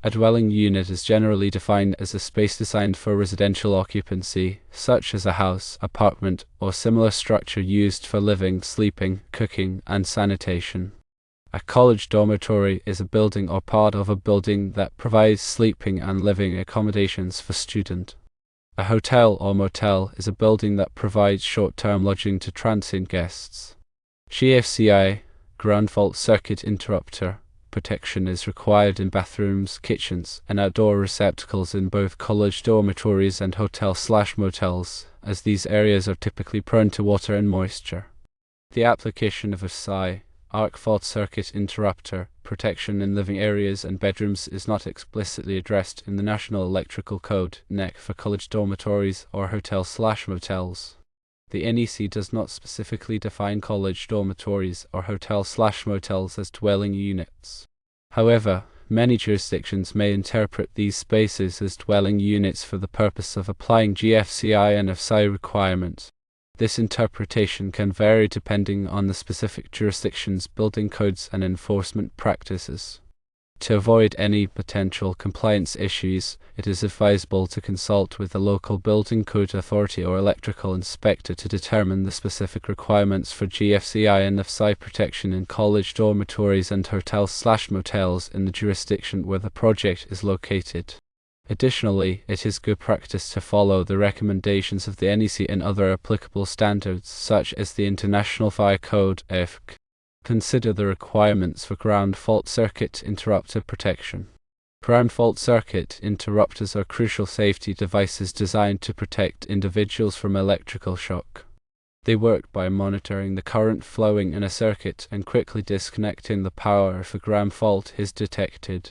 A dwelling unit is generally defined as a space designed for residential occupancy, such as a house, apartment, or similar structure used for living, sleeping, cooking, and sanitation. A college dormitory is a building or part of a building that provides sleeping and living accommodations for students. A hotel or motel is a building that provides short-term lodging to transient guests. GFCI, ground fault circuit interrupter, protection is required in bathrooms, kitchens, and outdoor receptacles in both college dormitories and hotel/motels, as these areas are typically prone to water and moisture. The application of AFCI, arc fault circuit interrupter, protection in living areas and bedrooms is not explicitly addressed in the National Electrical Code (NEC) for college dormitories or hotels/motels. The NEC does not specifically define college dormitories or hotels/motels as dwelling units. However, many jurisdictions may interpret these spaces as dwelling units for the purpose of applying GFCI and AFCI requirements. This interpretation can vary depending on the specific jurisdiction's building codes and enforcement practices. To avoid any potential compliance issues, it is advisable to consult with the local building code authority or electrical inspector to determine the specific requirements for GFCI and AFCI protection in college dormitories and hotels/motels in the jurisdiction where the project is located. Additionally, it is good practice to follow the recommendations of the NEC and other applicable standards, such as the International Fire Code (IFC). Consider the requirements for ground fault circuit interrupter protection. Ground fault circuit interrupters are crucial safety devices designed to protect individuals from electrical shock. They work by monitoring the current flowing in a circuit and quickly disconnecting the power if a ground fault is detected.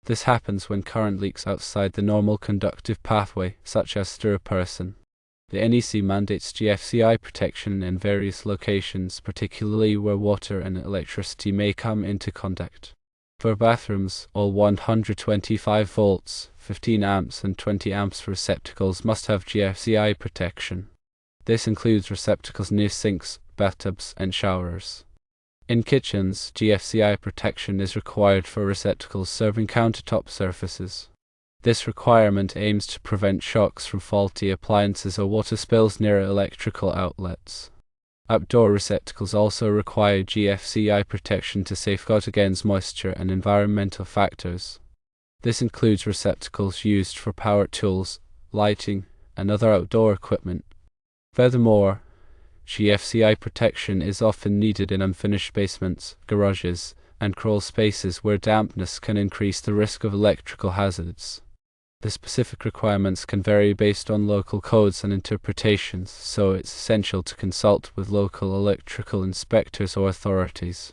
This happens when current leaks outside the normal conductive pathway, such as through a person. The NEC mandates GFCI protection in various locations, particularly where water and electricity may come into contact. For bathrooms, all 125 volts, 15 amps and 20 amps receptacles must have GFCI protection. This includes receptacles near sinks, bathtubs, and showers. In kitchens, GFCI protection is required for receptacles serving countertop surfaces. This requirement aims to prevent shocks from faulty appliances or water spills near electrical outlets. Outdoor receptacles also require GFCI protection to safeguard against moisture and environmental factors. This includes receptacles used for power tools, lighting, and other outdoor equipment. Furthermore, GFCI protection is often needed in unfinished basements, garages, and crawl spaces where dampness can increase the risk of electrical hazards. The specific requirements can vary based on local codes and interpretations, so it's essential to consult with local electrical inspectors or authorities.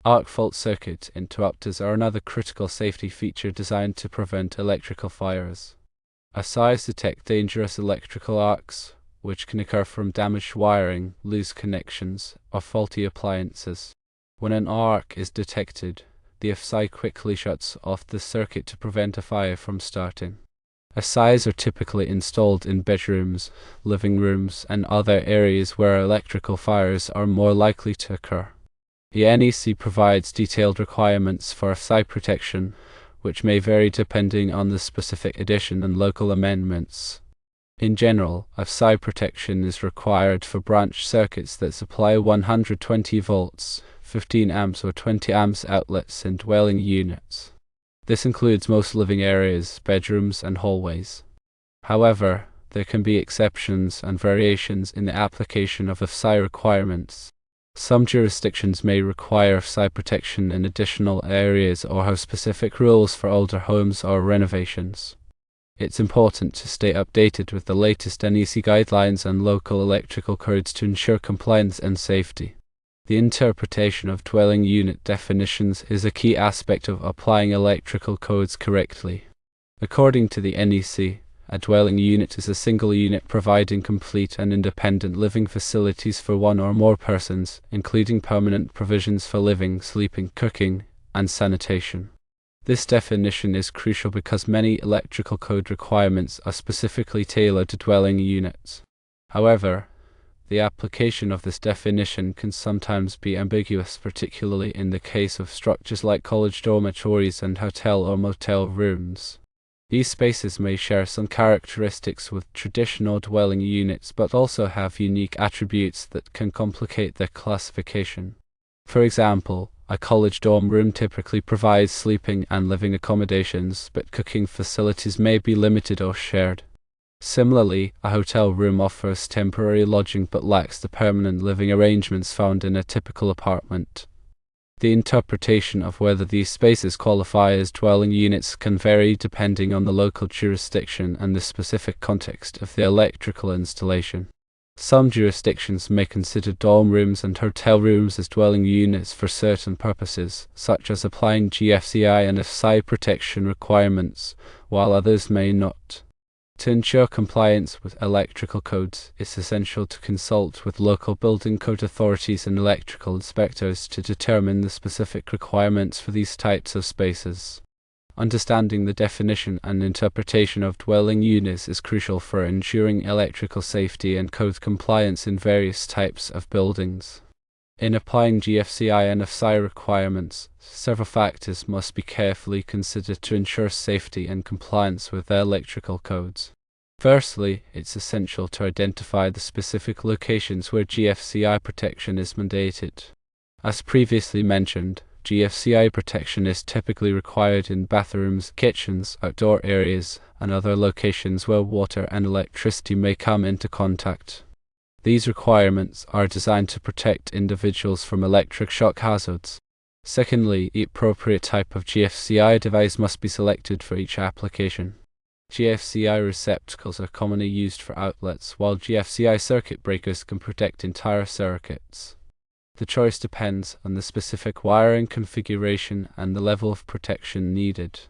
Arc fault circuit interrupters are another critical safety feature designed to prevent electrical fires. AFCIs detect dangerous electrical arcs, which can occur from damaged wiring, loose connections, or faulty appliances. When an arc is detected, the AFCI quickly shuts off the circuit to prevent a fire from starting. AFCIs are typically installed in bedrooms, living rooms, and other areas where electrical fires are more likely to occur. The NEC provides detailed requirements for AFCI protection, which may vary depending on the specific edition and local amendments. In general, AFCI protection is required for branch circuits that supply 120 volts, 15 amps or 20 amps outlets in dwelling units. This includes most living areas, bedrooms, and hallways. However, there can be exceptions and variations in the application of AFCI requirements. Some jurisdictions may require AFCI protection in additional areas or have specific rules for older homes or renovations. It's important to stay updated with the latest NEC guidelines and local electrical codes to ensure compliance and safety. The interpretation of dwelling unit definitions is a key aspect of applying electrical codes correctly. According to the NEC, a dwelling unit is a single unit providing complete and independent living facilities for one or more persons, including permanent provisions for living, sleeping, cooking, and sanitation. This definition is crucial because many electrical code requirements are specifically tailored to dwelling units. However, The application of this definition can sometimes be ambiguous, particularly in the case of structures like college dormitories and hotel or motel rooms. These spaces may share some characteristics with traditional dwelling units, but also have unique attributes that can complicate their classification. For example, a college dorm room typically provides sleeping and living accommodations, but cooking facilities may be limited or shared. Similarly, a hotel room offers temporary lodging but lacks the permanent living arrangements found in a typical apartment. The interpretation of whether these spaces qualify as dwelling units can vary depending on the local jurisdiction and the specific context of the electrical installation. Some jurisdictions may consider dorm rooms and hotel rooms as dwelling units for certain purposes, such as applying GFCI and AFCI protection requirements, while others may not. To ensure compliance with electrical codes, it's essential to consult with local building code authorities and electrical inspectors to determine the specific requirements for these types of spaces. Understanding the definition and interpretation of dwelling units is crucial for ensuring electrical safety and code compliance in various types of buildings. In applying GFCI and AFCI requirements, several factors must be carefully considered to ensure safety and compliance with the electrical codes. Firstly, it's essential to identify the specific locations where GFCI protection is mandated. As previously mentioned, GFCI protection is typically required in bathrooms, kitchens, outdoor areas, and other locations where water and electricity may come into contact. These requirements are designed to protect individuals from electric shock hazards. Secondly, the appropriate type of GFCI device must be selected for each application. GFCI receptacles are commonly used for outlets, while GFCI circuit breakers can protect entire circuits. The choice depends on the specific wiring configuration and the level of protection needed.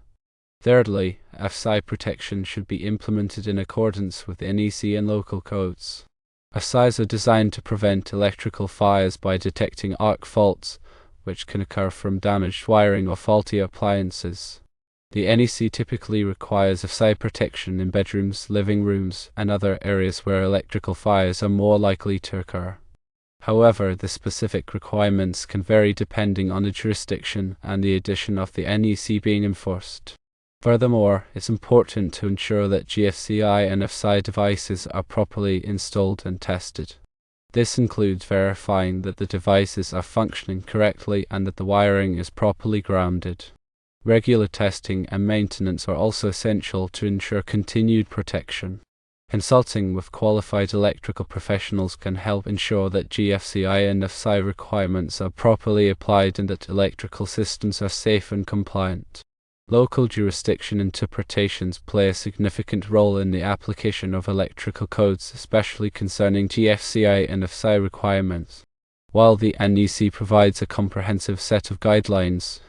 Thirdly, AFCI protection should be implemented in accordance with NEC and local codes. AFCIs are designed to prevent electrical fires by detecting arc faults, which can occur from damaged wiring or faulty appliances. The NEC typically requires AFCI protection in bedrooms, living rooms, and other areas where electrical fires are more likely to occur. However, the specific requirements can vary depending on the jurisdiction and the edition of the NEC being enforced. Furthermore, it's important to ensure that GFCI and AFCI devices are properly installed and tested. This includes verifying that the devices are functioning correctly and that the wiring is properly grounded. Regular testing and maintenance are also essential to ensure continued protection. Consulting with qualified electrical professionals can help ensure that GFCI and AFCI requirements are properly applied and that electrical systems are safe and compliant. Local jurisdiction interpretations play a significant role in the application of electrical codes, especially concerning GFCI and AFCI requirements. While the NEC provides a comprehensive set of guidelines,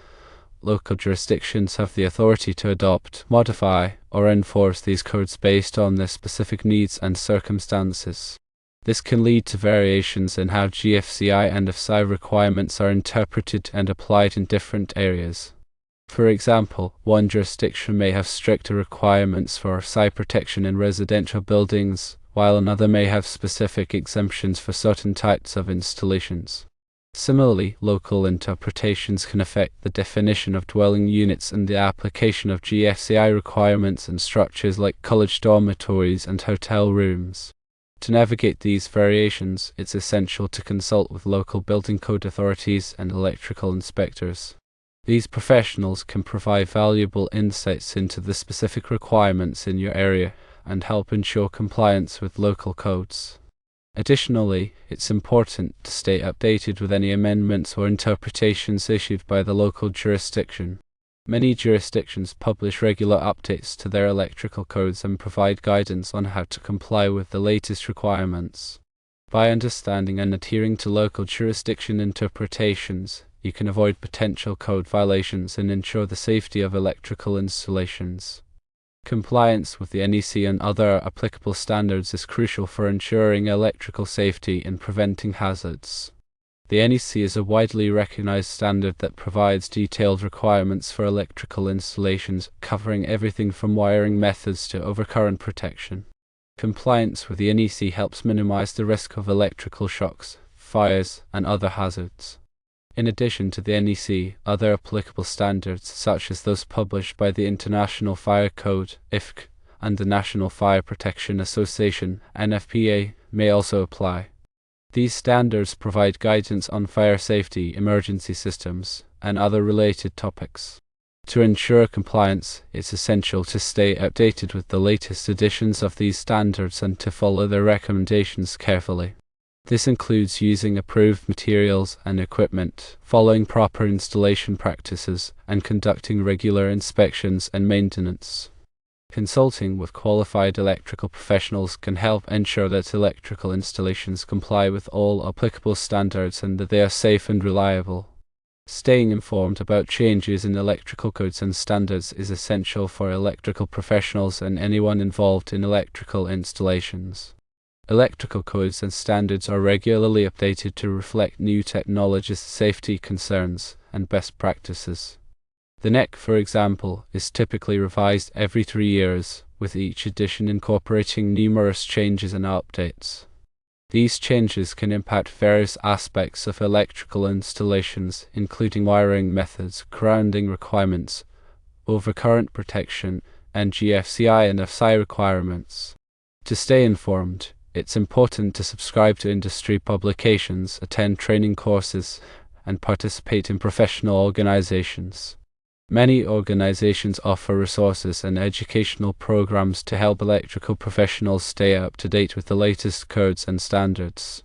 local jurisdictions have the authority to adopt, modify, or enforce these codes based on their specific needs and circumstances. This can lead to variations in how GFCI and AFCI requirements are interpreted and applied in different areas. For example, one jurisdiction may have stricter requirements for AFCI protection in residential buildings, while another may have specific exemptions for certain types of installations. Similarly, local interpretations can affect the definition of dwelling units and the application of GFCI requirements in structures like college dormitories and hotel rooms. To navigate these variations, it's essential to consult with local building code authorities and electrical inspectors. These professionals can provide valuable insights into the specific requirements in your area and help ensure compliance with local codes. Additionally, it's important to stay updated with any amendments or interpretations issued by the local jurisdiction. Many jurisdictions publish regular updates to their electrical codes and provide guidance on how to comply with the latest requirements. By understanding and adhering to local jurisdiction interpretations, you can avoid potential code violations and ensure the safety of electrical installations. Compliance with the NEC and other applicable standards is crucial for ensuring electrical safety and preventing hazards. The NEC is a widely recognized standard that provides detailed requirements for electrical installations, covering everything from wiring methods to overcurrent protection. Compliance with the NEC helps minimize the risk of electrical shocks, fires, and other hazards. In addition to the NEC, other applicable standards, such as those published by the International Fire Code (IFC) and the National Fire Protection Association (NFPA), may also apply. These standards provide guidance on fire safety, emergency systems, and other related topics. To ensure compliance, it's essential to stay updated with the latest editions of these standards and to follow their recommendations carefully. This includes using approved materials and equipment, following proper installation practices, and conducting regular inspections and maintenance. Consulting with qualified electrical professionals can help ensure that electrical installations comply with all applicable standards and that they are safe and reliable. Staying informed about changes in electrical codes and standards is essential for electrical professionals and anyone involved in electrical installations. Electrical codes and standards are regularly updated to reflect new technologies, safety concerns, and best practices. The NEC, for example, is typically revised every 3 years, with each edition incorporating numerous changes and updates. These changes can impact various aspects of electrical installations, including wiring methods, grounding requirements, overcurrent protection, and GFCI and AFCI requirements. To stay informed, it's important to subscribe to industry publications, attend training courses, and participate in professional organizations. Many organizations offer resources and educational programs to help electrical professionals stay up to date with the latest codes and standards.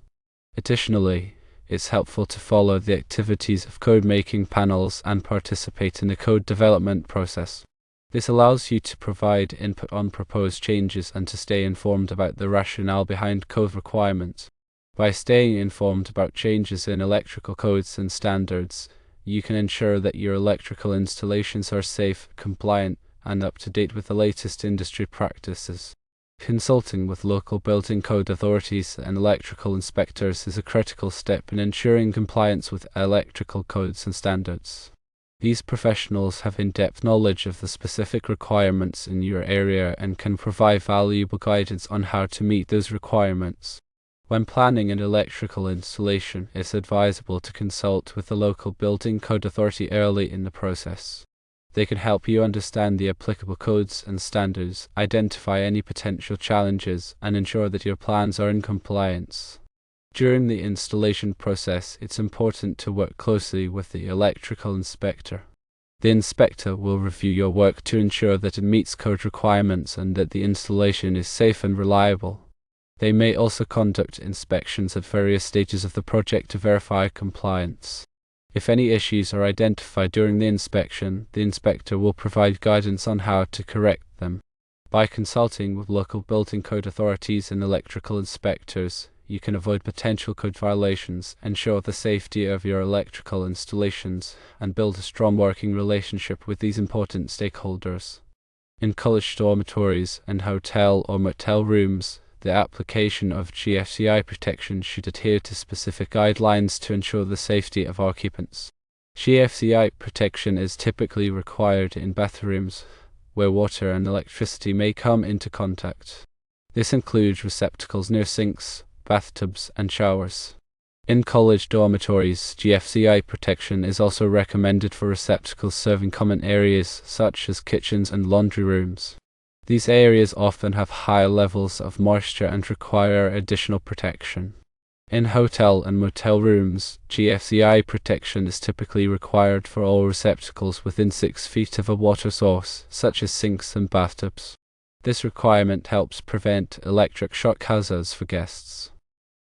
Additionally, it's helpful to follow the activities of code-making panels and participate in the code development process. This allows you to provide input on proposed changes and to stay informed about the rationale behind code requirements. By staying informed about changes in electrical codes and standards, you can ensure that your electrical installations are safe, compliant, and up to date with the latest industry practices. Consulting with local building code authorities and electrical inspectors is a critical step in ensuring compliance with electrical codes and standards. These professionals have in-depth knowledge of the specific requirements in your area and can provide valuable guidance on how to meet those requirements. When planning an electrical installation, it's advisable to consult with the local building code authority early in the process. They can help you understand the applicable codes and standards, identify any potential challenges, and ensure that your plans are in compliance. During the installation process, it's important to work closely with the electrical inspector. The inspector will review your work to ensure that it meets code requirements and that the installation is safe and reliable. They may also conduct inspections at various stages of the project to verify compliance. If any issues are identified during the inspection, the inspector will provide guidance on how to correct them. By consulting with local building code authorities and electrical inspectors, you can avoid potential code violations, ensure the safety of your electrical installations, and build a strong working relationship with these important stakeholders. In college dormitories and hotel or motel rooms, the application of GFCI protection should adhere to specific guidelines to ensure the safety of occupants. GFCI protection is typically required in bathrooms where water and electricity may come into contact. This includes receptacles near sinks, bathtubs, and showers. In college dormitories, GFCI protection is also recommended for receptacles serving common areas such as kitchens and laundry rooms. These areas often have high levels of moisture and require additional protection. In hotel and motel rooms, GFCI protection is typically required for all receptacles within 6 feet of a water source, such as sinks and bathtubs. This requirement helps prevent electric shock hazards for guests.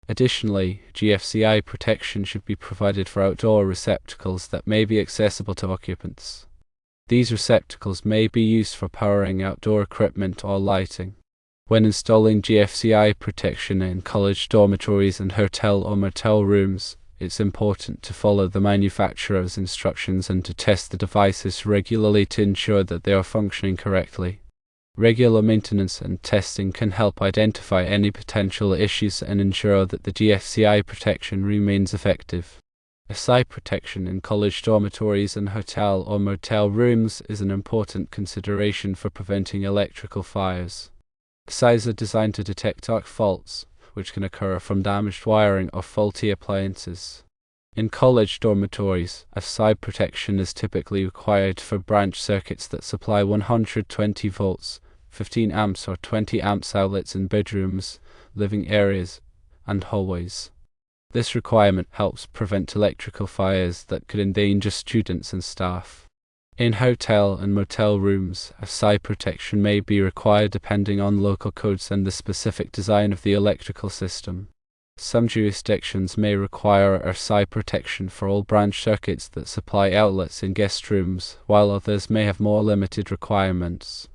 Additionally, GFCI protection should be provided for outdoor receptacles that may be accessible to occupants. These receptacles may be used for powering outdoor equipment or lighting. When installing GFCI protection in college dormitories and hotel or motel rooms, it's important to follow the manufacturer's instructions and to test the devices regularly to ensure that they are functioning correctly. Regular maintenance and testing can help identify any potential issues and ensure that the GFCI protection remains effective. AFCI protection in college dormitories and hotel or motel rooms is an important consideration for preventing electrical fires. AFCIs are designed to detect arc faults, which can occur from damaged wiring or faulty appliances. In college dormitories, AFCI protection is typically required for branch circuits that supply 120 volts, 15 amps or 20 amps outlets in bedrooms, living areas, and hallways. This requirement helps prevent electrical fires that could endanger students and staff. In hotel and motel rooms, AFCI protection may be required depending on local codes and the specific design of the electrical system. Some jurisdictions may require AFCI protection for all branch circuits that supply outlets in guest rooms, while others may have more limited requirements.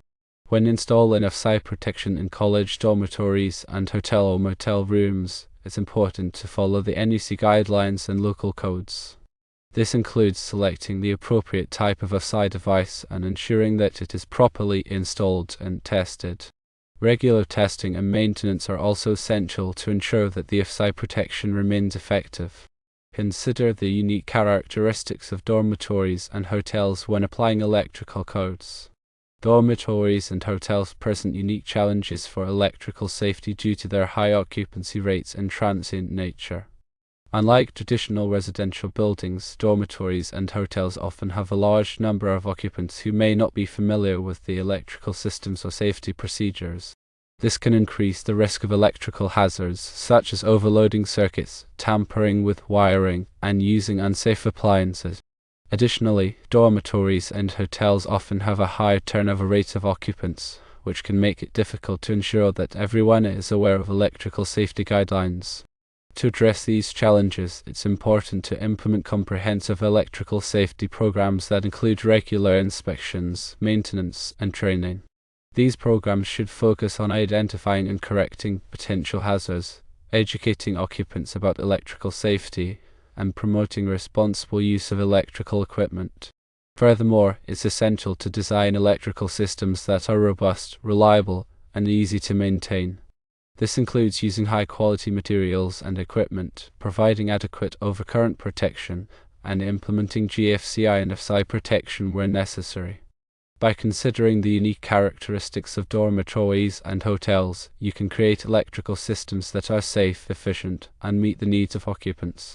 When installing AFCI protection in college dormitories and hotel or motel rooms, it's important to follow the NEC guidelines and local codes. This includes selecting the appropriate type of AFCI device and ensuring that it is properly installed and tested. Regular testing and maintenance are also essential to ensure that the AFCI protection remains effective. Consider the unique characteristics of dormitories and hotels when applying electrical codes. Dormitories and hotels present unique challenges for electrical safety due to their high occupancy rates and transient nature. Unlike traditional residential buildings, dormitories and hotels often have a large number of occupants who may not be familiar with the electrical systems or safety procedures. This can increase the risk of electrical hazards, such as overloading circuits, tampering with wiring, and using unsafe appliances. Additionally, dormitories and hotels often have a high turnover rate of occupants, which can make it difficult to ensure that everyone is aware of electrical safety guidelines. To address these challenges, it's important to implement comprehensive electrical safety programs that include regular inspections, maintenance, and training. These programs should focus on identifying and correcting potential hazards, educating occupants about electrical safety, and promoting responsible use of electrical equipment. Furthermore, it's essential to design electrical systems that are robust, reliable, and easy to maintain. This includes using high-quality materials and equipment, providing adequate overcurrent protection, and implementing GFCI and AFCI protection where necessary. By considering the unique characteristics of dormitories and hotels, you can create electrical systems that are safe, efficient, and meet the needs of occupants.